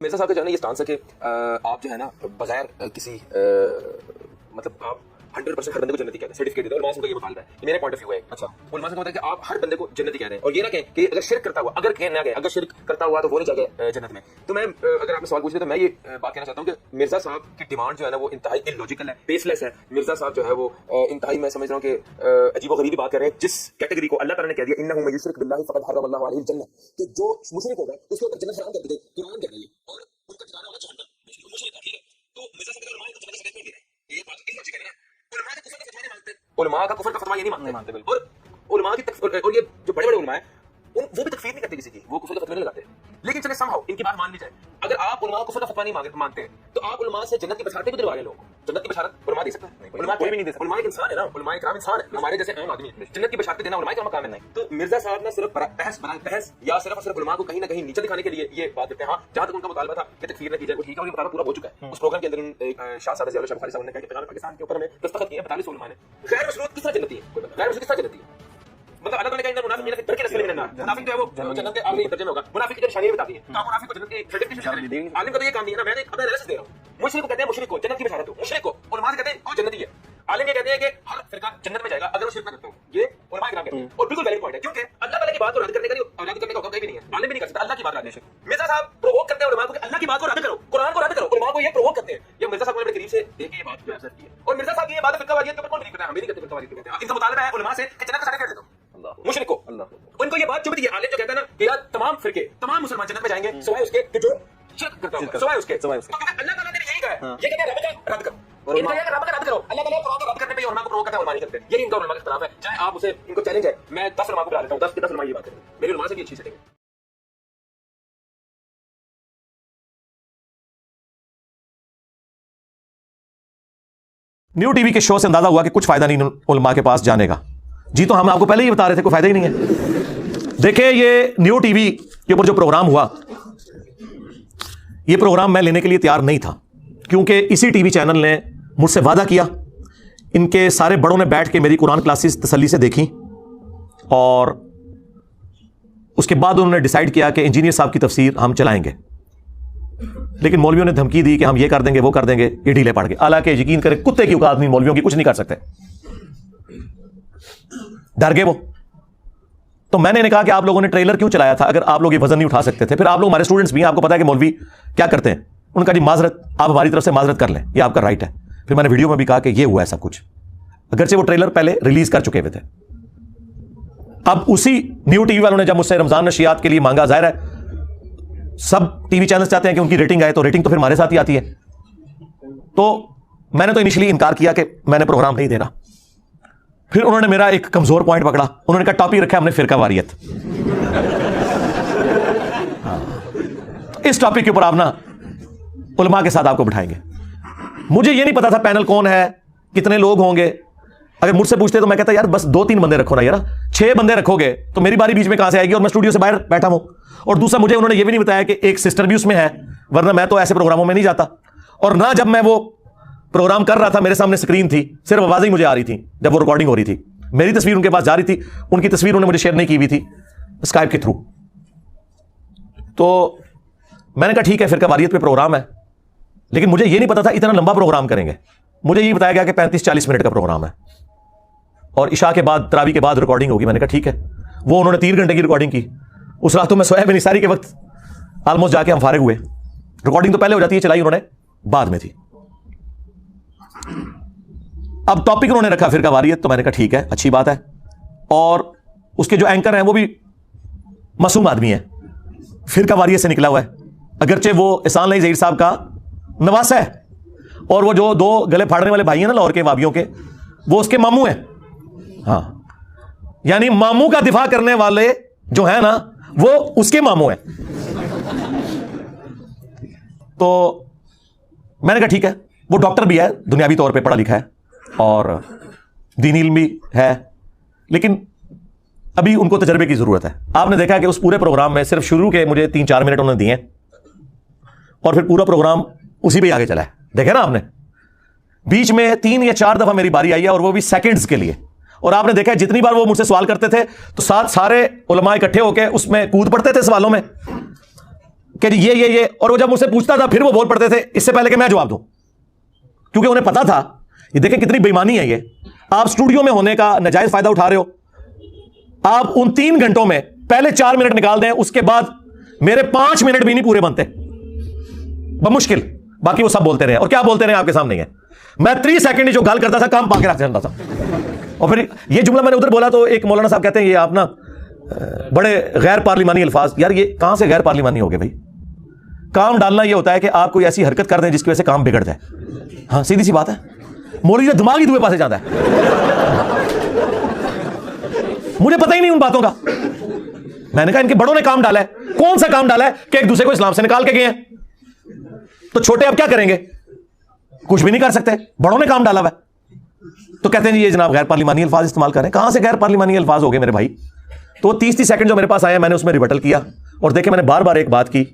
مرزا صاحب کا جو ہے نا یہ اسٹانس ہے کہ آپ جو ہے نا بغیر کسی مطلب آپ 100% ہر بندے کو جنتی کہتے ہیں سرٹیفکیٹ دیتے ہیں، اور علماء کا یہ مطالبہ ہے، میرا پوائنٹ آف ویو ہے۔ اچھا علماء کا ہوتا ہے کہ آپ ہر بندے کو جنتی کہہ رہے ہیں، اور یہ نہ کہیں کہ اگر شرک کرتا ہوا اگر کہیں نہ گئے اگر شرک کرتا ہوا تو وہ نہیں جائے گا جنت میں۔ تو میں اگر آپ نے سوال پوچھے تو میں یہ بات کہنا چاہتا ہوں کہ مرزا صاحب کی ڈیمانڈ جو ہے نا وہ انتہائی illogical ہے، بیس لیس ہے۔ مرزا صاحب جو ہے وہ انتہائی میں سمجھ رہا ہوں کہ عجیب و غریبی بات کر رہے ہیں، جس کیٹیگری کو اللہ تعالیٰ نے کہہ دیا انہ من یشرک باللہ فقد حرم اللہ علیہ الجنہ، کہ جو مشرک ہوگا اس کو جنت حرام کر دے قرآن کہہ رہی ہے، اور ان کا ٹھکانہ ہوگا جہنم۔ مشرک ہے، ٹھیک ہے، تو مرزا صاحب علماء کو جنت سے دے رہے ہیں، یہ بات illogical ہے۔ علماء کا کفر کا فتویٰ یہ نہیں مانتے، اور علماء کی اور یہ جو بڑے بڑے علماء ہیں وہ بھی تکفیر نہیں کرتے کسی کی، وہ کفر کا فتویٰ نہیں لگاتے، لیکن چلے سم ہاؤ ان کی بات مان لی جائے۔ اگر آپ علماء کفر کا فتویٰ نہیں مانتے تو آپ علماء سے جنت کی بشارتیں بھی دلوا رہے لوگوں کو۔ جنت کی بشارت علماء دے سکتا ہے؟ علماء کوئی بھی نہیں دے سکتا، علماء ایک انسان ہے نا، علماء کرام انسان ہے ہمارے جیسے عام آدمی، جنت کی بشارتیں دینا علماء کا مقام ہے نہیں۔ تو مرزا صاحب نے صرف بحث یا صرف اور صرف علماء کو کہیں نہ کہیں نیچے دکھانے کے لیے یہ بات کرتے ہیں۔ ہاں جہاں تک ان کا مطالبہ تھا کہ تکفیر نہ کی جائے وہ ٹھیک ہے، اور یہ مطالبہ پورا ہو چکا ہے۔ اس پروگرام کے اندر شاہ صاحب رضی اللہ بخاری صاحب نے کہا کہ پیغام پاکستان کے اوپر ہمیں دستخط کیے 42 علماء نے۔ غیر مشروط کس طرح جنتی ہے؟ غیر مشروط کس طرح جنتی ہے؟ مطلب اللہ تعالیٰ نے کہا ان منافقین فی الدرک الاسفل من النار، منافق جو ہے وہ جنت کے آخری درجے میں ہوگا۔ منافق کی نشانیاں بتاتی ہیں، کہاں منافق کو جنت کی سرٹیفکیشن۔ عالم کا تو یہ کام نہیں ہے نا، میں نے اپنا انالیسس دے رہا ہوں۔ مشرک کو کہتے ہیں مشرک کو جنت کی بشارت ہو، مشرک کو علماء کہتے ہیں جنتی ہے، عالم یہ کہتے ہیں کہ ہر فرقہ جنت میں جائے گا اگر وہ شرک نہ کرتا ہو، یہ علماء کرام کہتے ہیں، اور بالکل ویلڈ پوائنٹ ہے، کیونکہ اللہ تعالیٰ کی بات کو رد کرنے کا حکم کہیں بھی نہیں ہے، عالم بھی نہیں کر سکتا اللہ کی بات رد کرنے۔ مرزا صاحب پرووک کرتے ہیں علماء کو کہ اللہ کی بات کو رد کرو، قرآن کو رد کرو، علماء کو یہ پرووک کرتے ہیں۔ یہ مرزا صاحب نے بڑے قریب سے دیکھ کے یہ بات کی ہے، اور مرزا صاحب کی یہ بات فرقہ واریت کے اوپر کون نہیں کرتا ہے؟ ہم بھی نہیں کرتے فرقہ واریت کے اوپر۔ ان کا مطالبہ ہے علماء سے کہ جنت کا سرٹیفکیٹ دے دو مشرک کو، ان کو یہ بات چبھتی ہے۔ عالم جو کہتا ہے نا کہ یار تمام فرقے تمام مسلمان جنت میں جائیں گے سوائے اس کے کہ جو شرک کرتا ہوگا، سوائے اس کے۔ تو اللہ تعالیٰ نے یہی کہا ہے، یہ کہتے ہیں رب کا رد کرو، ان کا یہ کہ رب کا رد کرو، اللہ تعالیٰ قرآن کو رد کرنے پہ علماء کو پرووک کرتا ہے، علماء نہیں کرتے۔ یہی ان کا علماء کا اختلاف ہے، چاہے آپ اسے ان کو چیلنج ہے، میں 10 علماء کو بلا لیتا ہوں، 10 کے 10 علماء یہ بات کریں گے، میری علماء سے بھی اچھی سیٹنگ ہے۔ نیو ٹی وی کے شو سے اندازہ ہوا کہ کچھ فائدہ نہیں علماء کے پاس جانے کا۔ جی تو ہم آپ کو پہلے ہی بتا رہے تھے کوئی فائدہ ہی نہیں ہے۔ دیکھیں یہ نیو ٹی وی کے اوپر جو پروگرام ہوا، یہ پروگرام میں لینے کے لیے تیار نہیں تھا، کیونکہ اسی ٹی وی چینل نے مجھ سے وعدہ کیا، ان کے سارے بڑوں نے بیٹھ کے میری قرآن کلاسز تسلی سے دیکھیں، اور اس کے بعد انہوں نے ڈیسائیڈ کیا کہ انجینئر صاحب کی تفسیر ہم چلائیں گے، لیکن مولویوں نے دھمکی دی کہ ہم یہ کر دیں گے وہ کر دیں گے، یہ ڈھیلے پڑ گئے۔ حالانکہ یقین کریں کتے کی اوقات نہیں مولویوں کی، کچھ نہیں کر سکتے، ڈر گئے وہ۔ تو میں نے کہا کہ آپ لوگوں نے ٹریلر کیوں چلایا تھا اگر آپ لوگ یہ وزن نہیں اٹھا سکتے تھے؟ پھر آپ لوگ ہمارے اسٹوڈنٹس بھی ہیں، آپ کو پتا ہے کہ مولوی کیا کرتے ہیں، ان کا جی معذرت، آپ ہماری طرف سے معذرت کر لیں، یہ آپ کا رائٹ ہے۔ پھر میں نے ویڈیو میں بھی کہا کہ یہ ہوا ہے سب کچھ، اگرچہ وہ ٹریلر پہلے ریلیز کر چکے ہوئے تھے۔ اب اسی نیو ٹی وی والوں نے جب مجھ سے رمضان نشریات کے لیے مانگا، ظاہر ہے سب ٹی وی چینلز چاہتے ہیں کہ ان کی ریٹنگ آئے، تو ریٹنگ تو پھر ہمارے ساتھ ہی آتی ہے۔ تو میں نے تو انیشلی انکار کیا کہ میں نے پروگرام نہیں دینا۔ پھر انہوں نے میرا ایک کمزور پوائنٹ پکڑا، انہوں نے کہا ٹاپک رکھا ہم نے فرقہ واریت۔ اس ٹاپک کے اوپر آپ نا علماء کے ساتھ آپ کو بٹھائیں گے۔ مجھے یہ نہیں پتا تھا پینل کون ہے، کتنے لوگ ہوں گے۔ اگر مجھ سے پوچھتے تو میں کہتا یار بس 2-3 بندے رکھو نا یار، 6 بندے رکھو گے تو میری باری بیچ میں کہاں سے آئے گی، اور میں اسٹوڈیو سے باہر بیٹھا ہوں۔ اور دوسرا مجھے انہوں نے یہ بھی نہیں بتایا کہ ایک سسٹر بھی اس میں ہے، ورنہ میں تو ایسے پروگراموں میں نہیں جاتا۔ اور نہ جب میں وہ پروگرام کر رہا تھا میرے سامنے اسکرین تھی، صرف آوازیں ہی مجھے آ رہی تھی جب وہ ریکارڈنگ ہو رہی تھی، میری تصویر ان کے پاس جا رہی تھی، ان کی تصویر انہوں نے مجھے شیئر نہیں کی ہوئی تھی اسکائپ کے تھرو۔ تو میں نے کہا ٹھیک ہے فرقہ واریت پہ پروگرام ہے، لیکن مجھے یہ نہیں پتا تھا اتنا لمبا پروگرام کریں گے۔ مجھے یہ بتایا گیا کہ 35-40 منٹ کا پروگرام ہے، اور عشاء کے بعد تراویح کے بعد ریکارڈنگ ہوگی۔ میں نے کہا ٹھیک ہے۔ وہ انہوں نے 3 گھنٹے کی ریکارڈنگ کی، اس رات تو میں سویا بھی نہیں، ساری کے وقت آلموسٹ جا کے ہم فارغ ہوئے۔ ریکارڈنگ تو پہلے ہو جاتی ہے، چلائی انہوں نے بعد میں تھی۔ اب ٹاپک انہوں نے رکھا فرقہ واریت، تو میں نے کہا ٹھیک ہے اچھی بات ہے، اور اس کے جو اینکر ہیں وہ بھی معصوم آدمی ہے، فرقہ واریت سے نکلا ہوا ہے، اگرچہ وہ احسان اللہ ظہیر صاحب کا نواسہ ہے، اور وہ جو 2 گلے پھاڑنے والے بھائی ہیں نا لاہور کے وابیوں کے، وہ اس کے ماموں ہیں۔ ہاں یعنی ماموں کا دفاع کرنے والے جو ہیں نا وہ اس کے ماموں ہیں۔ تو میں نے کہا ٹھیک ہے، وہ ڈاکٹر بھی ہے، دنیاوی طور پہ پڑھا لکھا ہے اور دینی علم بھی ہے، لیکن ابھی ان کو تجربے کی ضرورت ہے۔ آپ نے دیکھا کہ اس پورے پروگرام میں صرف شروع کے مجھے 3-4 منٹ انہوں نے دیے، اور پھر پورا پروگرام اسی پہ آگے چلا ہے۔ دیکھیں نا آپ نے بیچ میں 3 یا 4 دفعہ میری باری آئی ہے، اور وہ بھی سیکنڈز کے لیے، اور آپ نے دیکھا جتنی بار وہ مجھ سے سوال کرتے تھے تو ساتھ سارے علماء اکٹھے ہو کے اس میں کود پڑتے تھے سوالوں میں۔ کہ یہ اور وہ جب مجھ سے پوچھتا تھا پھر وہ بول پڑتے تھے اس سے پہلے کہ میں جواب دوں, کیونکہ انہیں پتا تھا. یہ دیکھیں کتنی بےمانی ہے یہ. آپ اسٹوڈیو میں ہونے کا ناجائز فائدہ اٹھا رہے ہو. آپ ان 3 گھنٹوں میں پہلے 4 منٹ نکال دیں, اس کے بعد میرے 5 منٹ بھی نہیں پورے بنتے بمشکل. باقی وہ سب بولتے رہے, اور کیا بولتے رہے آپ کے سامنے ہے. میں 3 سیکنڈ جو گال کرتا تھا کام پا کے رکھ جاتا تھا. اور پھر یہ جملہ میں نے ادھر بولا تو ایک مولانا صاحب کہتے ہیں یہ آپ نا بڑے غیر پارلیمانی الفاظ. یار یہ کہاں سے غیر پارلیمانی ہو گئے بھائی؟ کام ڈالنا یہ ہوتا ہے کہ آپ کوئی ایسی حرکت کر دیں جس کی وجہ سے کام بگڑ جائے. ہاں سیدھی سی بات ہے. مولوی کا دماغ ہی دوسرے پاسے جاتا ہے. مجھے پتہ ہی نہیں ان باتوں کا. میں نے کہا ان کے بڑوں نے کام ڈالا ہے. کون سا کام ڈالا ہے کہ ایک دوسرے کو اسلام سے نکال کے گئے ہیں؟ تو چھوٹے اب کیا کریں گے؟ کچھ بھی نہیں کر سکتے. بڑوں نے کام ڈالا ہوا ہے. تو کہتے ہیں جی یہ جناب غیر پارلیمانی الفاظ استعمال کریں. کہاں سے غیر پارلیمانی الفاظ ہو گئے میرے بھائی؟ تو 30 سیکنڈ جو میرے پاس آیا میں نے اس میں ریبٹل کیا. اور دیکھیں میں نے بار بار ایک بات کی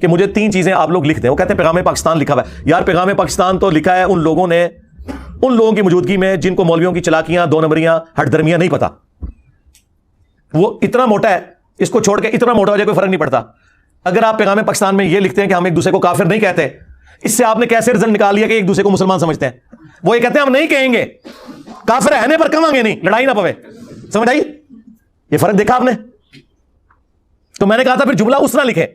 کہ مجھے 3 چیزیں آپ لوگ لکھ دیں. وہ کہتے ہیں پیغام پاکستان لکھا ہوا ہے. یار پیغام پاکستان تو لکھا ہے ان لوگوں نے, ان لوگوں کی موجودگی میں جن کو مولویوں کی چلاکیاں, 2 نمبریاں, ہٹ درمیاں نہیں پتا. وہ اتنا موٹا ہے, اس کو چھوڑ کے اتنا موٹا ہو جائے کوئی فرق نہیں پڑتا. اگر آپ پیغام پاکستان میں یہ لکھتے ہیں کہ ہم ایک دوسرے کو کافر نہیں کہتے, اس سے آپ نے کیسے رزلٹ نکال لیا کہ ایک دوسرے کو مسلمان سمجھتے ہیں؟ وہ یہ کہتے ہیں ہم نہیں کہیں گے, کافر رہنے پر کمائیں گے نہیں, لڑائی نہ پوے. سمجھ آئی یہ فرق دیکھا آپ نے؟ تو میں نے کہا تھا پھر جملہ اس نہ لکھے.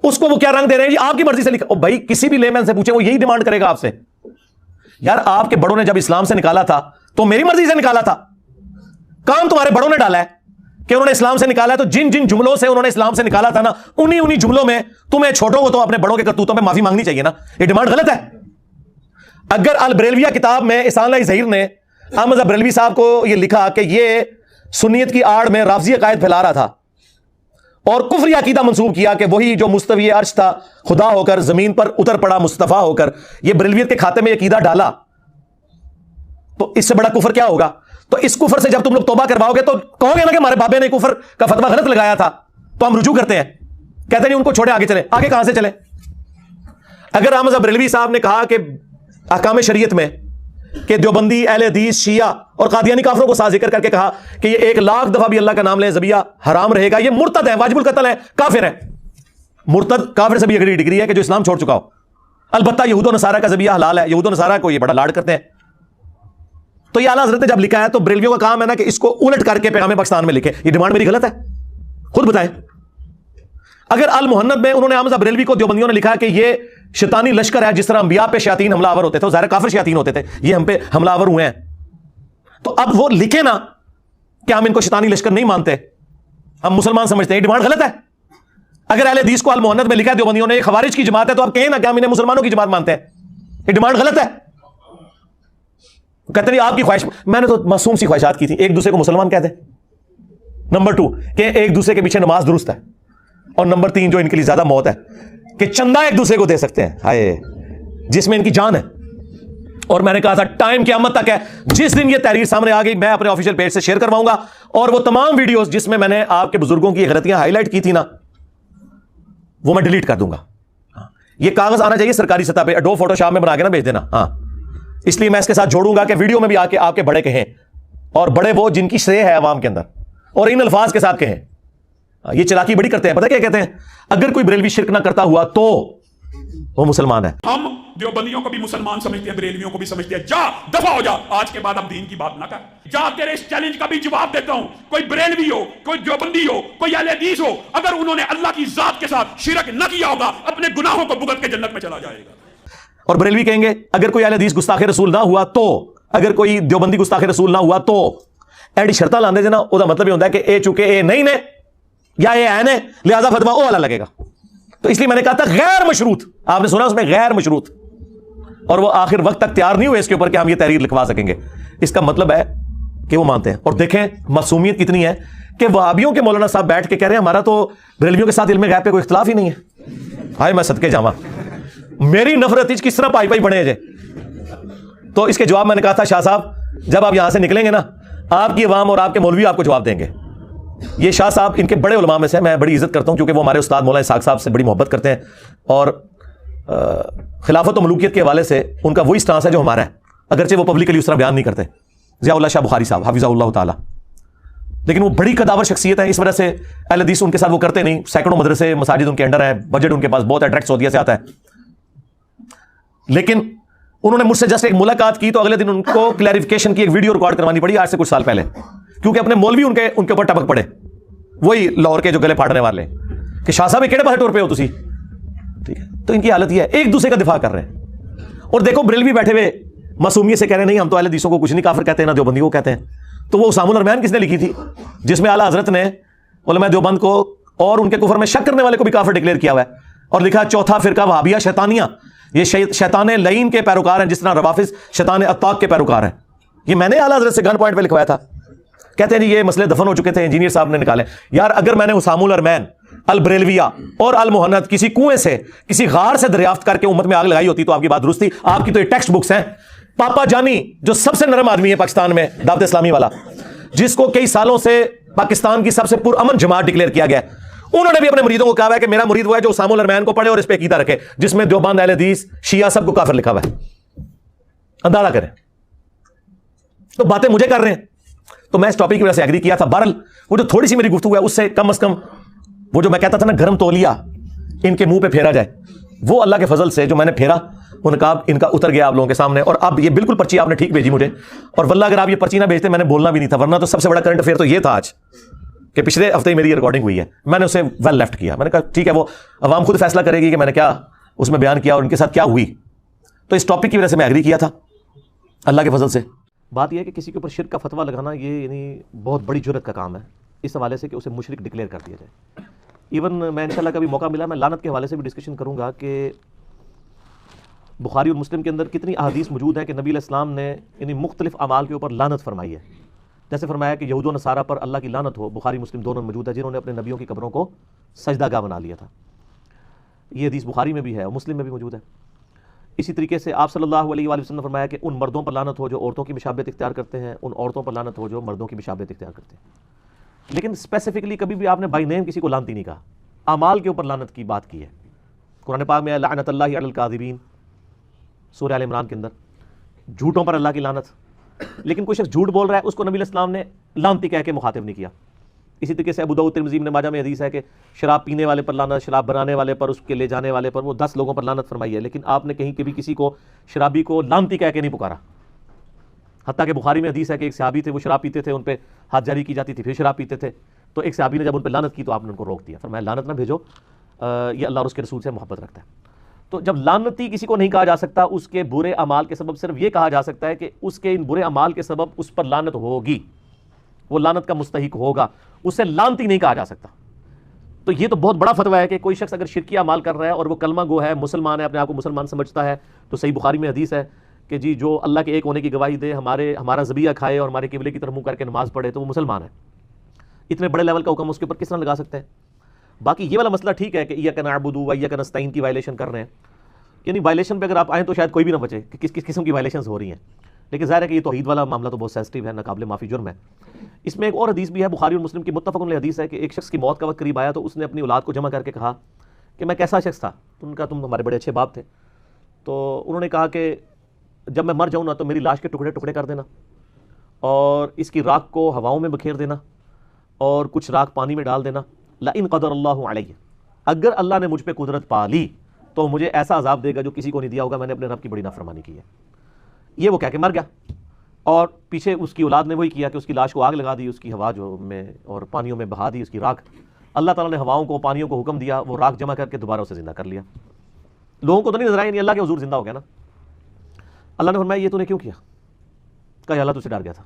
اس کو وہ کیا رنگ دے رہے ہیں جی آپ کی مرضی سے لکھا. بھائی کسی بھی لیمن سے پوچھیں وہ یہی ڈیمانڈ کرے گا آپ سے. یار آپ کے بڑوں نے جب اسلام سے نکالا تھا تو میری مرضی سے نکالا تھا. کام تمہارے بڑوں نے ڈالا ہے کہ انہوں نے اسلام سے نکالا ہے. تو جن جن جملوں سے انہوں نے اسلام سے نکالا تھا نا, انہی جملوں میں تمہیں چھوٹوں کو تو اپنے بڑوں کے کرتوتوں میں معافی مانگنی چاہیے نا. یہ ڈیمانڈ غلط ہے. اگر البریلویہ کتاب میں احسان اللہ ظہیر نے احمد بریلوی صاحب کو یہ لکھا کہ یہ سنیت کی آڑ میں رافضی عقائد پھیلا رہا تھا اور کفری عقیدہ منسوب کیا کہ وہی جو مستوی عرش تھا خدا ہو کر زمین پر اتر پڑا مصطفیٰ ہو کر, یہ بریلویت کے کھاتے میں عقیدہ ڈالا, تو اس سے بڑا کفر کیا ہوگا؟ تو اس کفر سے جب تم لوگ توبہ کرواؤ گے تو کہو گے نا کہ ہمارے بابے نے کفر کا فتویٰ غلط لگایا تھا, تو ہم رجوع کرتے ہیں. کہتے نہیں ان کو چھوڑے آگے چلے. آگے کہاں سے چلے؟ اگر احمد بریلوی صاحب نے کہا کہ احکام شریعت میں کہ دیوبندی, اہل حدیث, شیعہ اور قادیانی کافروں کو ساتھ ذکر کر کے کہا کہ یہ 1,00,000 دفعہ بھی اللہ کا نام لیں ذبیحہ حرام رہے گا, یہ مرتد ہے, واجب القتل ہے, کافر ہے. مرتد کافر سے بھی اگلی ڈگری ہے کہ جو اسلام چھوڑ چکا ہو. البتہ یہود و نصارہ کا ذبیحہ حلال ہے, یہود و نصارہ کو یہ بڑا لاڈ کرتے ہیں. تو یہ اعلیٰ حضرت نے جب لکھا ہے تو بریلویوں کا کام ہے نا کہ اس کو الٹ کر کے پیغام پاکستان میں لکھے. یہ ڈیمانڈ میری غلط ہے؟ خود بتائیں. اگر المحنت میں انہوں نے احمد بریلوی کو دیوبندیوں نے لکھا کہ یہ شیطانی لشکر ہے, جس طرح انبیاء پہ شیاطین حملہ آور ہوتے تھے, ظاہر کافر شیاطین ہوتے تھے, یہ ہم پہ حملہ آور ہوئے ہیں, تو اب وہ لکھے نا کہ ہم ان کو شیطانی لشکر نہیں مانتے, ہم مسلمان سمجھتے ہیں. یہ ڈیمانڈ غلط ہے. اگر اہل حدیث کو المحنت میں لکھا ہے دیوبندیوں نے یہ خوارج کی جماعت ہے, تو آپ کہیں نا کہ ہم انہیں مسلمانوں کی جماعت مانتے ہیں. یہ ڈیمانڈ غلط ہے. کہتے نہیں آپ کی خواہش, میں نے تو معصوم سی خواہشات کی تھی, ایک دوسرے کو مسلمان کہہ دیں. نمبر 2 کہ ایک دوسرے کے پیچھے نماز درست ہے. اور نمبر 3 جو ان کے لیے زیادہ موت ہے کہ چندہ ایک دوسرے کو دے سکتے ہیں, ہائے جس میں ان کی جان ہے. اور میں نے کہا تھا ٹائم قیامت تک ہے, جس دن یہ تحریر سامنے آ گئی میں اپنے آفیشیل پیج سے شیئر کرواؤں گا, اور وہ تمام ویڈیوز جس میں نے آپ کے بزرگوں کی غلطیاں ہائی لائٹ کی تھی نا, وہ میں ڈیلیٹ کر دوں گا. یہ کاغذ آنا چاہیے سرکاری سطح پہ, ایڈوب فوٹو شاپ میں بنا کے نا بھیج دینا. ہاں اس لیے میں اس کے ساتھ جوڑوں گا کہ ویڈیو میں بھی آ کے آپ کے بڑے کہیں, اور بڑے وہ جن کی شے ہے عوام کے اندر, اور ان الفاظ کے ساتھ کہیں. یہ چلاکی بڑی کرتے ہیں. پتہ کیا کہتے ہیں؟ اگر کوئی بریلوی شرک نہ کرتا ہوا تو وہ مسلمان ہے. ہم دیوبندیوں کو بھی مسلمان سمجھتے ہیں, بریلویوں کو بھی سمجھتے ہیں. جا دفع ہو جا, آج کے بعد اب دین کی بات نہ کر. جا تیرے اس چیلنج کا بھی جواب دیتا ہوں. کوئی بریلوی ہو, کوئی دیوبندی ہو, کوئی اہل حدیث ہو, اگر انہوں نے اللہ کی ذات کے ساتھ شرک نہ کیا ہوگا, اپنے گناہوں کو بھگت کے جنت میں چلا جائے گا. اور بریلوی کہیں گے اگر کوئی اہل حدیث گستاخ رسول نہ ہوا تو, اگر کوئی دیوبندی گستاخ رسول نہ ہوا تو, ایڈی شرطاں لاندے جنا, وہ مطلب یہ ہوتا ہے کہ اے چونکہ اے نہیں نے یا اے این ہے لہذا فتویٰ او والا لگے گا. تو اس لیے میں نے کہا تھا غیر مشروط, آپ نے سنا اس میں غیر مشروط, اور وہ آخر وقت تک تیار نہیں ہوئے اس کے اوپر کہ ہم یہ تحریر لکھوا سکیں گے. اس کا مطلب ہے کہ وہ مانتے ہیں. اور دیکھیں معصومیت کتنی ہے کہ وہابیوں کے مولانا صاحب بیٹھ کے کہہ رہے ہیں ہمارا تو بریلویوں کے ساتھ علم غیب پہ کوئی اختلاف ہی نہیں ہے. ہائے میں صدقے جاواں, میری نفرت کس طرح پائی بڑھے جے. تو اس کے جواب میں نے کہا تھا شاہ صاحب جب آپ یہاں سے نکلیں گے نا, آپ کی عوام اور آپ کے مولوی آپ کو جواب دیں گے. یہ شاہ صاحب ان کے بڑے علماء میں سے, میں بڑی عزت کرتا ہوں کیونکہ وہ ہمارے استاد مولانا اسحاق صاحب سے بڑی محبت کرتے ہیں, اور خلافت و ملوکیت کے حوالے سے ان کا وہی سٹانس ہے جو ہمارا ہے, اگرچہ وہ پبلکلی اس طرح بیان نہیں کرتے. ضیاء اللہ شاہ بخاری صاحب حفظہ اللہ تعالی, لیکن وہ بڑی قداور شخصیت ہے, اس وجہ سے اہل حدیث ان کے ساتھ وہ کرتے نہیں. سینکڑوں مدرسے مساجد ان کے انڈر ہے, بجٹ ان کے پاس بہت ہے, ڈائریکٹ سعودیہ سے آتا ہے. لیکن انہوں نے مجھ سے جسٹ ایک ملاقات کی تو اگلے دن ان کو کلیریفیکیشن کی ایک ویڈیو ریکارڈ کروانی پڑی آج سے کچھ سال پہلے, کیونکہ اپنے مولوی ان کے اوپر ٹپک پڑے, وہی لاہور کے جو گلے پھاڑنے والے کہ شاہ صاحب کہڑے پاسے ٹور پہ ہو تسی. ٹھیک ہے, تو ان کی حالت یہ ہے, ایک دوسرے کا دفاع کر رہے ہیں. اور دیکھو بریلوی بیٹھے ہوئے معصومیت سے کہہ رہے ہیں نہیں ہم تو اہل حدیثوں کو کچھ نہیں کافر کہتے ہیں, نہ دیوبندیوں کو کہتے ہیں. تو وہ اسام الارمین کس نے لکھی تھی, جس میں اعلیٰ حضرت نے علماء دیوبند کو اور ان کے کفر میں شک کرنے والے کو بھی کافر ڈکلیئر کیا ہوا ہے, اور لکھا چوتھا فرقہ وہابیہ شیطانیہ, یہ شیطان لعین کے پیروکار ہیں, جس طرح روافض شیطان اتاق کے پیروکار ہیں. یہ میں نے اعلیٰ حضرت سے گن پوائنٹ پہ لکھوایا تھا. کہتے ہیں جی یہ مسئلے دفن ہو چکے تھے, انجینئر صاحب نے نکالے. یار اگر میں نے اسام الارمین, البریلویہ اور المہند کسی کنویں سے, کسی غار سے دریافت کر کے امت میں آگ لگائی ہوتی تو آپ کی بات درست تھی. آپ کی تو یہ ٹیکسٹ بکس ہیں. پاپا جانی جو سب سے نرم آدمی ہے پاکستان میں, دعوت اسلامی والا, جس کو کئی سالوں سے پاکستان کی سب سے پرامن جماعت ڈکلیئر کیا گیا, انہوں نے بھی اپنے مریدوں کو کہا ہے کہ میرا مرید وہ ہے جو اسام الارمین کو پڑھے اور اس پہ عقیدہ رکھے, جس میں دیوبند, اہل حدیث, شیعہ سب کو کافر لکھا ہوا ہے. اندازہ کریں. تو باتیں مجھے کر رہے ہیں, تو میں اس ٹاپک کی وجہ سے ایگری کیا تھا. بہرحال وہ جو تھوڑی سی میری گفتگو ہے اس سے کم از کم وہ جو میں کہتا تھا نا گرم تولیہ ان کے منہ پہ پھیرا جائے, وہ اللہ کے فضل سے جو میں نے پھیرا وہ نقاب ان کا اتر گیا آپ لوگوں کے سامنے. اور اب یہ بالکل پرچی آپ نے ٹھیک بھیجی مجھے, اور واللہ اگر آپ یہ پرچی نہ بھیجتے میں نے بولنا بھی نہیں تھا, ورنہ تو سب سے بڑا کرنٹ افیئر تو یہ تھا آج کہ پچھلے ہفتے ہی میری یہ ریکارڈنگ ہوئی ہے. میں نے اسے ویل لیفٹ کیا, میں نے کہا ٹھیک ہے وہ عوام خود فیصلہ کرے گی کہ میں نے کیا اس میں بیان کیا اور ان کے ساتھ کیا ہوئی. تو اس ٹاپک کی وجہ سے میں ایگری کیا تھا اللہ کے فضل سے. بات یہ ہے کہ کسی کے اوپر شرک کا فتویٰ لگانا یہ یعنی بہت بڑی جرت کا کام ہے, اس حوالے سے کہ اسے مشرک ڈکلیئر کر دیا جائے. ایون میں انشاءاللہ کبھی موقع ملا میں لعنت کے حوالے سے بھی ڈسکشن کروں گا کہ بخاری اور مسلم کے اندر کتنی احادیث موجود ہیں کہ نبی علیہ السلام نے یعنی مختلف اعمال کے اوپر لعنت فرمائی ہے. جیسے فرمایا کہ یہود و نصارہ پر اللہ کی لعنت ہو, بخاری مسلم دونوں موجود ہے, جنہوں نے اپنے نبیوں کی قبروں کو سجدہ گاہ بنا لیا تھا. یہ حدیث بخاری میں بھی ہے اور مسلم میں بھی موجود ہے. اسی طریقے سے آپ صلی اللہ علیہ وآلہ وسلم نے فرمایا کہ ان مردوں پر لعنت ہو جو عورتوں کی مشابہت اختیار کرتے ہیں, ان عورتوں پر لعنت ہو جو مردوں کی مشابہت اختیار کرتے ہیں. لیکن اسپیسیفکلی کبھی بھی آپ نے بائی نیم کسی کو لعنتی نہیں کہا, اعمال کے اوپر لعنت کی بات کی ہے. قرآن پاک میں لعنت اللہ علی الکاذبین سورہ آل عمران کے اندر, جھوٹوں پر اللہ کی لعنت. لیکن کوئی شخص جھوٹ بول رہا ہے اس کو نبی علیہ السلام نے لعنتی کہہ کے مخاطب نہیں کیا. اسی طریقے سے ابو داؤد ترمذی ابن ماجہ میں حدیث ہے کہ شراب پینے والے پر لعنت, شراب بنانے والے پر, اس کے لے جانے والے پر, وہ 10 لوگوں پر لعنت فرمائی ہے. لیکن آپ نے کہیں کبھی کسی کو شرابی کو لعنتی کہہ کے نہیں پکارا. حتیٰ کہ بخاری میں حدیث ہے کہ ایک صحابی تھے, وہ شراب پیتے تھے, ان پہ ہاتھ جاری کی جاتی تھی, پھر شراب پیتے تھے. تو ایک صحابی نے جب ان پہ لعنت کی تو آپ نے ان کو روک دیا, فرمایا لعنت نہ بھیجو, یہ اللہ اور اس کے رسول سے محبت رکھتا ہے. تو جب لعنتی کسی کو نہیں کہا جا سکتا, اس کے برے اعمال کے سبب صرف یہ کہا جا سکتا ہے کہ اس کے ان برے اعمال کے سبب اس پر لعنت ہوگی, وہ لعنت کا مستحق ہوگا, اسے لعنتی نہیں کہا جا سکتا. تو یہ تو بہت بڑا فتویٰ ہے کہ کوئی شخص اگر شرکی اعمال کر رہا ہے اور وہ کلمہ گو ہے, مسلمان ہے, اپنے آپ کو مسلمان سمجھتا ہے, تو صحیح بخاری میں حدیث ہے کہ جی جو اللہ کے ایک ہونے کی گواہی دے, ہمارا ذبیحہ کھائے اور ہمارے قبلے کی طرف منہ کر کے نماز پڑھے, تو وہ مسلمان ہے. اتنے بڑے لیول کا حکم اس کے اوپر کس طرح لگا سکتے ہیں؟ باقی یہ والا مسئلہ ٹھیک ہے کہ ایاک نعبد و ایاک نستعین کی وائلیشن کر رہے ہیں, یعنی وائلیشن پہ اگر آپ آئیں تو شاید کوئی بھی نہ بچے کہ کس کس قسم کی وائلیشنز ہو رہی ہیں. لیکن ظاہر ہے کہ یہ توحید والا معاملہ تو بہت سینسٹیو ہے, ناقابل معافی جرم ہے. اس میں ایک اور حدیث بھی ہے, بخاری اور مسلم کی متفق علیہ حدیث ہے کہ ایک شخص کی موت کا وقت قریب آیا تو اس نے اپنی اولاد کو جمع کر کے کہا کہ میں کیسا شخص تھا. تو ان کا تم ہمارے بڑے اچھے باپ تھے. تو انہوں نے کہا کہ جب میں مر جاؤں نا تو میری لاش کے ٹکڑے ٹکڑے کر دینا, اور اس کی راکھ کو ہواؤں میں بکھیر دینا, اور کچھ راکھ پانی میں ڈال دینا. لئن قدر اللہ علیہ, اگر اللہ نے مجھ پہ قدرت پا لی تو مجھے ایسا عذاب دے گا جو کسی کو نہیں دیا ہوگا, میں نے اپنے رب کی بڑی نافرمانی کی ہے. یہ وہ کہہ کے مر گیا, اور پیچھے اس کی اولاد نے وہی کیا کہ اس کی لاش کو آگ لگا دی, اس کی ہوا جو میں اور پانیوں میں بہا دی اس کی راکھ. اللہ تعالیٰ نے ہواؤں کو, پانیوں کو حکم دیا, وہ راکھ جمع کر کے دوبارہ اسے زندہ کر لیا. لوگوں کو تو نہیں نظر آیا, نہیں اللہ کے حضور زندہ ہو گیا نا. اللہ نے فرمایا یہ تو نے کیوں کیا؟ کہا اللہ تجھ سے ڈر گیا تھا.